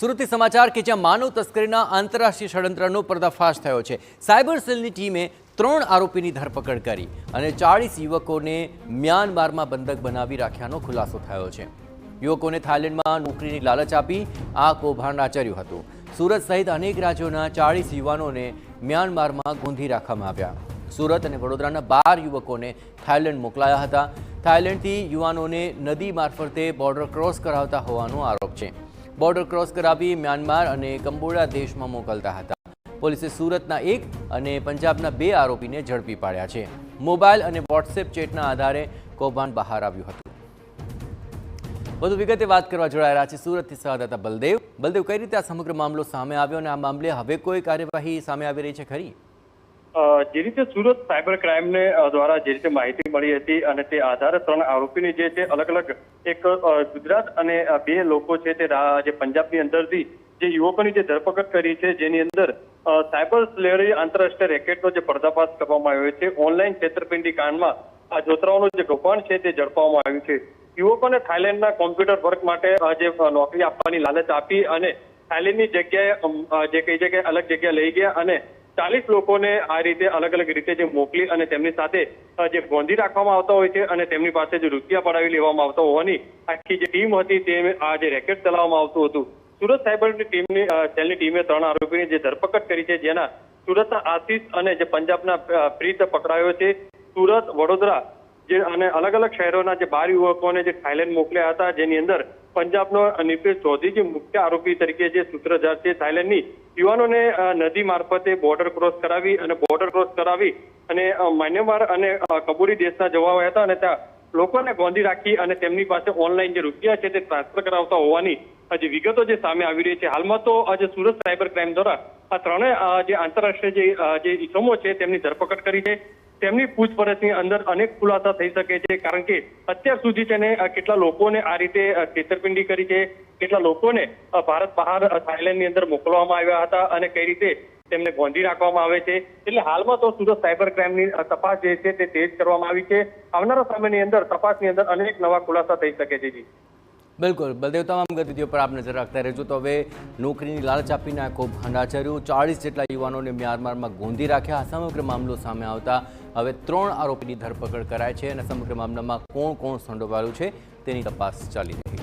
સુરતથી સમાચાર કે જ્યાં માનવ તસ્કરીના આંતરરાષ્ટ્રીય ષડયંત્રનો પર્દાફાશ થયો છે। સાયબર સેલની ટીમે 3 આરોપીની ધરપકડ કરી અને 40 યુવકોને મ્યાનમારમાં બંધક બનાવી રાખ્યાનો ખુલાસો થયો છે। યુવકોને થાઇલેન્ડમાં નોકરીની લાલચ આપી આ કૌભાંડ આચર્યું હતું। સુરત સહિત અનેક રાજ્યોના 40 યુવાનોને મ્યાનમારમાં ગોંધી રાખવામાં આવ્યા। સુરત અને વડોદરાના 12 યુવકોને થાઇલેન્ડ મોકલાયા હતા। થાઇલેન્ડથી યુવાનોને નદી મારફતે બોર્ડર ક્રોસ કરાવતા હોવાનો આરોપ છે। બોર્ડર ક્રોસ કરાવી મ્યાનમાર અને કંબોડિયા દેશમાં મોકલતા હતા। પોલીસે સુરતના 1 અને પંજાબના 2 આરોપીને ઝડપી પાડ્યા છે। મોબાઈલ અને વોટ્સએપ ચેટના આધારે કૌભાંડ બહાર આવ્યું હતું। વધુ વિગતે વાત કરવા જોડાઈ રહ્યા છે સુરતથી સંવાદદાતા બલદેવ, કઈ રીતે આ સમગ્ર મામલો સામે આવ્યો અને આ મામલે હવે કોઈ કાર્યવાહી સામે આવી રહી છે ખરી? જે રીતે સુરત સાયબર ક્રાઇમને દ્વારા જે રીતે માહિતી મળી હતી અને તે આધારે 3 આરોપીની જે અલગ અલગ એક ગુજરાત અને 2 લોકો છે તે જે પંજાબની અંદરથી જે યુવકોની જે ધરપકડ કરી છે, જેની અંદર સાયબર સ્લેવરી આંતરરાષ્ટ્રીય રેકેટનો જે પર્દાફાશ કરવામાં આવ્યો છે। ઓનલાઈન છેતરપિંડી કાંડમાં આ જોતરાઓનું જે કૌભાંડ છે તે ઝડપવામાં આવ્યું છે। યુવકોને થાઇલેન્ડના કોમ્પ્યુટર વર્ક માટે જે નોકરી આપવાની લાલચ આપી અને થાઇલેન્ડની જગ્યાએ જે કઈ જગ્યાએ અલગ જગ્યા લઈ ગયા અને 40 લોકોને આ રીતે અલગ અલગ રીતે જે મોકલી અને તેમની સાથે જે ગોંધી રાખવામાં આવતા હોય છે અને તેમની પાસે જે રૂપિયા પડાવી લેવામાં આવતા હોવાની આખી જે ટીમ હતી તે આ જે રેકેટ ચલાવવામાં આવતું હતું। સુરત સાયબરની સેલની ટીમે 3 આરોપીની જે ધરપકડ કરી છે, જેના સુરતના આશીષ અને જે પંજાબના પ્રીત પકડાયો છે। સુરત, વડોદરા અને અલગ અલગ શહેરોના જે 12 યુવકોને જે થાઇલેન્ડ મોકલ્યા હતા, જેની અંદર પંજાબનો નિપેશ ચૌધરી જે મુખ્ય આરોપી તરીકે જે સૂત્રધાર છે થાઇલેન્ડની યુવાનોને નદી મારફતે બોર્ડર ક્રોસ કરાવી અને મ્યાનમાર અને કંબોડિયા દેશના જવા આવ્યા હતા અને ત્યાં લોકોને ગોંધી રાખી અને તેમની પાસે ઓનલાઈન જે રૂપિયા છે તે ટ્રાન્સફર કરાવતા હોવાની જે વિગતો જે સામે આવી રહી છે। હાલમાં તો આજે સુરત સાયબર ક્રાઇમ દ્વારા આ 3 જે આંતરરાષ્ટ્રીય જે ઇસમો છે તેમની ધરપકડ કરી છે। તેમની પૂછપરછની અંદર અનેક ખુલાસા થઈ શકે છે, કારણ કે અત્યાર સુધી તેને કેટલા લોકોને આ રીતે છેતરપિંડી કરી છે, કેટલા લોકોને ભારત બહાર થાઇલેન્ડની અંદર મોકલવામાં આવ્યા હતા અને કઈ રીતે તેમને ગોંધી રાખવામાં આવે છે। એટલે હાલમાં તો સુરત સાયબર ક્રાઇમની તપાસ જે છે તે તેજ કરવામાં આવી છે। આવનારા સમયની અંદર તપાસની અંદર અનેક નવા ખુલાસા થઈ શકે છે। જી બિલકુલ બલદેવ, તમામ ગતિવિધિઓ પર આપ નજર રાખતા રહેજો। તો હવે નોકરીની લાલચ આપીને આ કૌભાંડ આચર્યું, 40 જેટલા યુવાનોને મ્યાનમારમાં ગોંધી રાખ્યા। આ સમગ્ર મામલો સામે આવતા હવે 3 આરોપીની ધરપકડ કરાય છે અને સમગ્ર મામલામાં કોણ સંડોવાયેલું છે તેની તપાસ ચાલી રહી છે।